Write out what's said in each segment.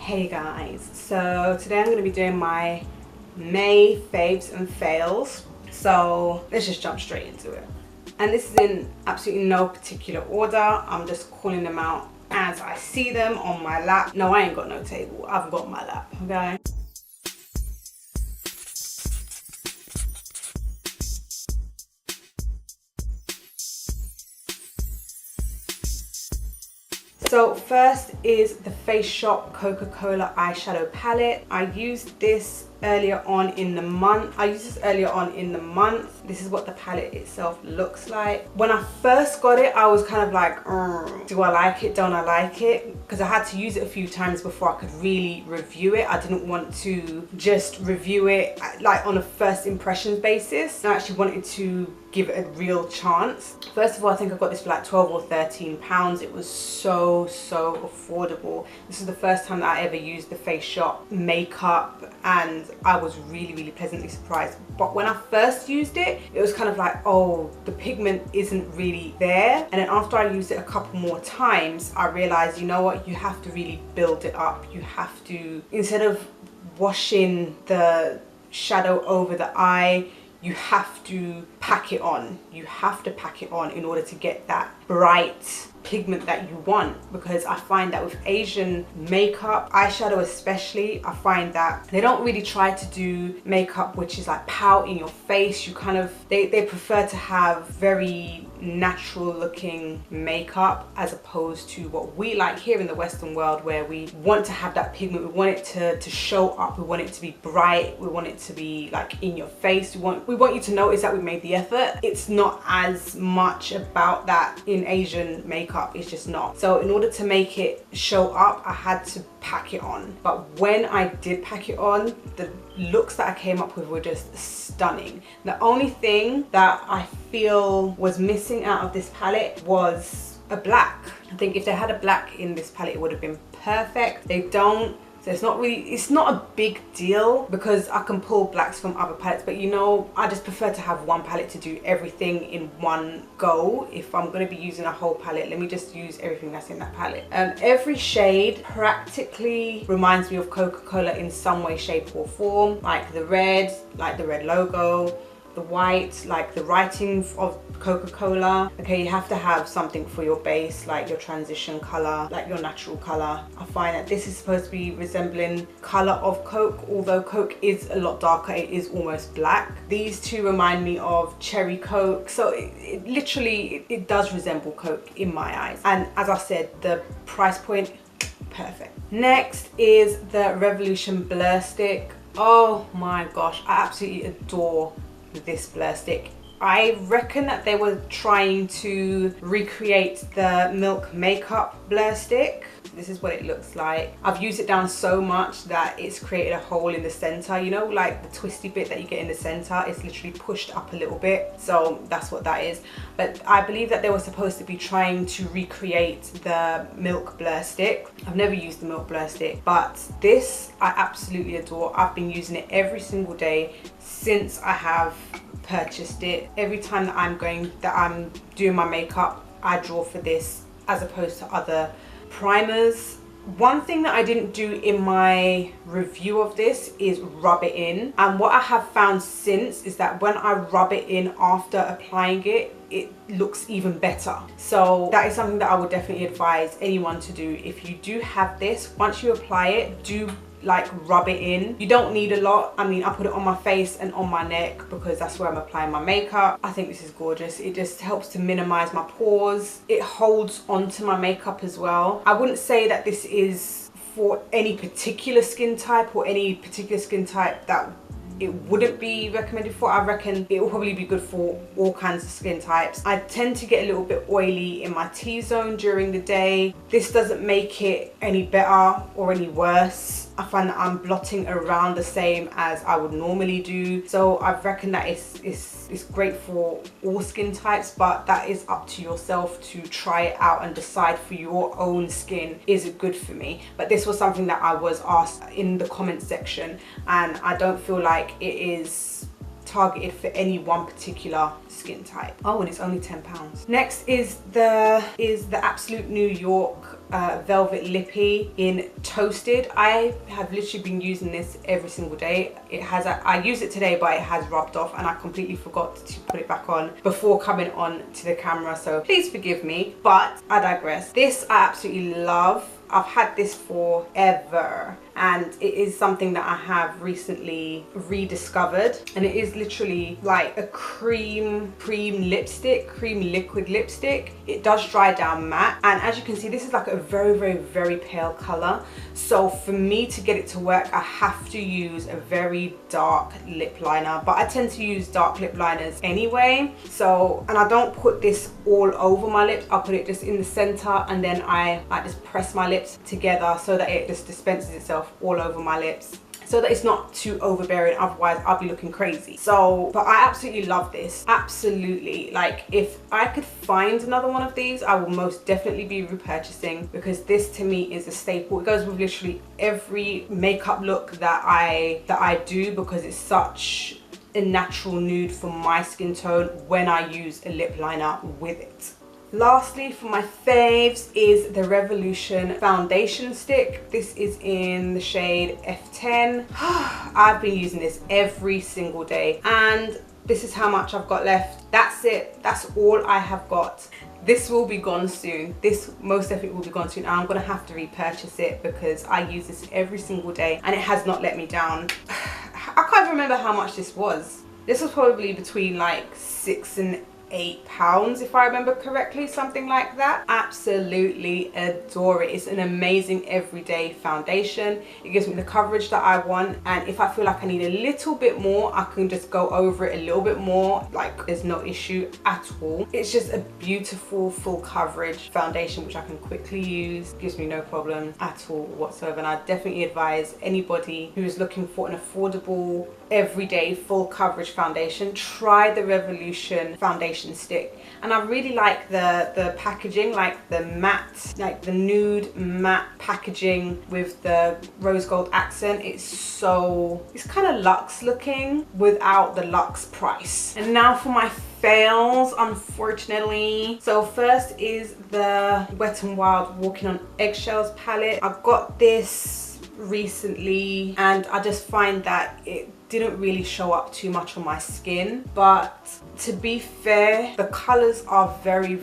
Hey guys, so today I'm going to be doing my May faves and fails. So let's just jump straight into it. And this is in absolutely no particular order. I'm just calling them out as I see them on my lap. No, I ain't got no table. I've got my lap, okay? So first is the Face Shop Coca-Cola eyeshadow palette. I used this earlier on in the month. This is what the palette itself looks like. When I first got it, I was kind of like, do I like it, don't I like it? Because I had to use it a few times before I could really review it. I didn't want to just review it like on a first impressions basis. I actually wanted to give it a real chance. First of all, I think I got this for like 12 or 13 pounds. It was so affordable. This is the first time that I ever used the Face Shop makeup, and I was really pleasantly surprised. But when I first used it, it was kind of like, oh, the pigment isn't really there. And then after I used it a couple more times, I realized, you know what, you have to really build it up. You have to, instead of washing the shadow over the eye, you have to pack it on. You have to pack it on in order to get that bright pigment that you want, because I find that with Asian makeup, eyeshadow especially, I find that they don't really try to do makeup which is like pout in your face. You kind of, they prefer to have very natural looking makeup as opposed to what we like here in the Western world, where we want to have that pigment, we want it to show up, we want it to be bright, we want it to be like in your face, we want you to notice that we made the effort. It's not as much about that in Asian makeup. It's just not. So in order to make it show up, I had to pack it on. But when I did pack it on, the looks that I came up with were just stunning. The only thing that I feel was missing out of this palette was a black. I think if they had a black in this palette, it would have been perfect. They don't. So it's not a big deal because I can pull blacks from other palettes, but you know, I just prefer to have one palette to do everything in one go. If I'm going to be using a whole palette, let me just use everything that's in that palette. Every shade practically reminds me of Coca-Cola in some way, shape or form. Like the red logo, the white, like the writing of Coca-Cola. Okay, you have to have something for your base, like your transition color, like your natural color. I find that this is supposed to be resembling color of Coke, although Coke is a lot darker, it is almost black. These two remind me of cherry Coke, so it literally does resemble Coke in my eyes. And as I said, the price point, perfect. Next is the Revolution Blur Stick. Oh my gosh, I absolutely adore this blur stick. I reckon that they were trying to recreate the Milk Makeup blur stick. This is what it looks like. I've used it down so much that it's created a hole in the center. You know, like the twisty bit that you get in the center, it's literally pushed up a little bit. So that's what that is. But I believe that they were supposed to be trying to recreate the Milk blur stick. I've never used the Milk blur stick, but this I absolutely adore. I've been using it every single day since I have purchased it. Every time that I'm doing my makeup, I draw for this as opposed to other primers. One thing that I didn't do in my review of this is rub it in, and what I have found since is that when I rub it in after applying it, it looks even better. So that is something that I would definitely advise anyone to do. If you do have this, once you apply it, do like rub it in. You don't need a lot. I mean, I put it on my face and on my neck because that's where I'm applying my makeup. I think this is gorgeous. It just helps to minimize my pores. It holds onto my makeup as well. I wouldn't say that this is for any particular skin type or any particular skin type that it wouldn't be recommended for. I reckon it will probably be good for all kinds of skin types. I tend to get a little bit oily in my T-zone during the day. This doesn't make it any better or any worse. I find that I'm blotting around the same as I would normally do. So I reckon that it's great for all skin types, but that is up to yourself to try it out and decide for your own skin, is it good for me? But this was something that I was asked in the comment section, and I don't feel like it is targeted for any one particular skin type. Oh, and it's only £10. Next is the Absolute New York Velvet Lippy in Toasted. I have literally been using this every single day. It has, I used it today, but it has rubbed off and I completely forgot to put it back on before coming on to the camera, so please forgive me, but I digress. This I absolutely love. I've had this forever and it is something that I have recently rediscovered, and it is literally like a cream lipstick, cream liquid lipstick. It does dry down matte, and as you can see, this is like a very pale color. So for me to get it to work, I have to use a very dark lip liner, but I tend to use dark lip liners anyway. So, and I don't put this all over my lips, I'll put it just in the center, and then I like just press my lips together so that it just dispenses itself all over my lips, so that it's not too overbearing, otherwise I'll be looking crazy. So, but I absolutely love this, absolutely. Like, if I could find another one of these, I will most definitely be repurchasing, because this to me is a staple. It goes with literally every makeup look that I do, because it's such a natural nude for my skin tone when I use a lip liner with it. Lastly, for my faves is the Revolution foundation stick. This is in the shade F10. I've been using this every single day, and this is how much I've got left. That's it, that's all I have got. This will be gone soon. This most definitely will be gone soon, and I'm gonna have to repurchase it because I use this every single day and it has not let me down. I can't remember how much this was. This was probably between like £6 and £8 if I remember correctly, something like that. Absolutely adore it. It's an amazing everyday foundation. It gives me the coverage that I want, and if I feel like I need a little bit more, I can just go over it a little bit more. Like, there's no issue at all. It's just a beautiful full coverage foundation which I can quickly use. Gives me no problem at all whatsoever, and I definitely advise anybody who is looking for an affordable everyday full coverage foundation, try the Revolution foundation stick. And I really like the packaging, like the matte, like the nude matte packaging with the rose gold accent. It's kind of luxe looking without the luxe price. And now for my fails, unfortunately. So first is the Wet n Wild Walking on Eggshells palette. I got this recently and I just find that it didn't really show up too much on my skin, but to be fair, the colors are very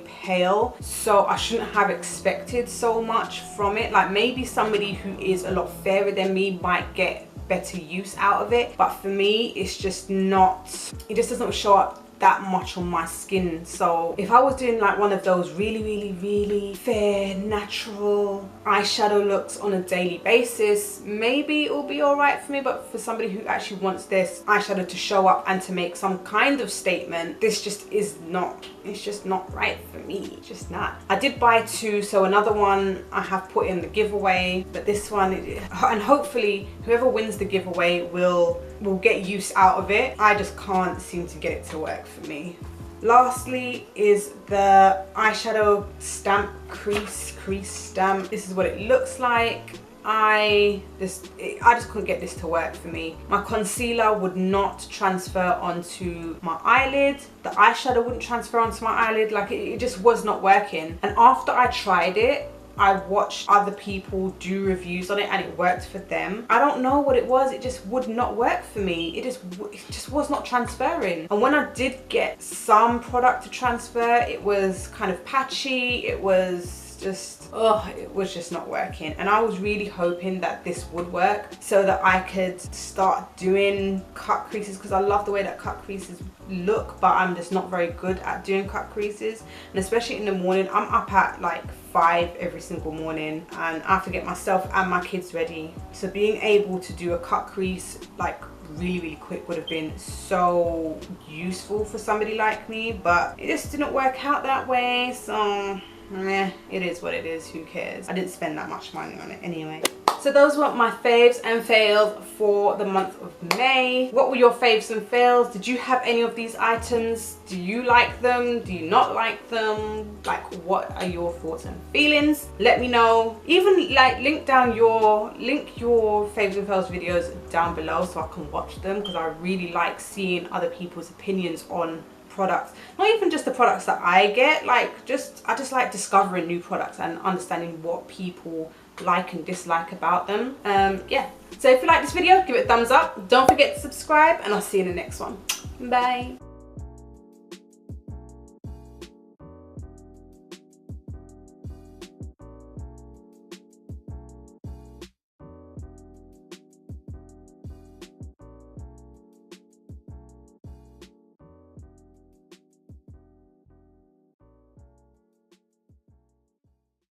pale, so I shouldn't have expected so much from it. Like, maybe somebody who is a lot fairer than me might get better use out of it, but for me it's just not, it just doesn't show up that much on my skin. So if I was doing like one of those really fair natural eyeshadow looks on a daily basis, maybe it will be all right for me, but for somebody who actually wants this eyeshadow to show up and to make some kind of statement, this just is not, it's just not right for me, just not. I did buy two, so another one I have put in the giveaway, but this one, and hopefully whoever wins the giveaway will get use out of it. I just can't seem to get it to work for me. Lastly is the eyeshadow stamp crease stamp. This is what it looks like. I just couldn't get this to work for me. My concealer would not transfer onto my eyelid. The eyeshadow wouldn't transfer onto my eyelid. Like, it just was not working. And after I tried it, I watched other people do reviews on it and it worked for them. I don't know what it was, it just would not work for me. It just was not transferring. And when I did get some product to transfer, it was kind of patchy. It was just, it was just not working. And I was really hoping that this would work so that I could start doing cut creases, because I love the way that cut creases look, but I'm just not very good at doing cut creases. And especially in the morning, I'm up at like 5 every single morning and I have to get myself and my kids ready. So being able to do a cut crease like really quick would have been so useful for somebody like me, but it just didn't work out that way. So it is what it is, who cares. I didn't spend that much money on it anyway. So those were my faves and fails for the month of May. What were your faves and fails? Did you have any of these items? Do you like them? Do you not like them? Like, what are your thoughts and feelings? Let me know. Even like link your faves and fails videos down below so I can watch them, because I really like seeing other people's opinions on products. Not even just the products that I get, like I just like discovering new products and understanding what people like and dislike about them. Yeah, so if you like this video, give it a thumbs up. Don't forget to subscribe, and I'll see you in the next one. Bye.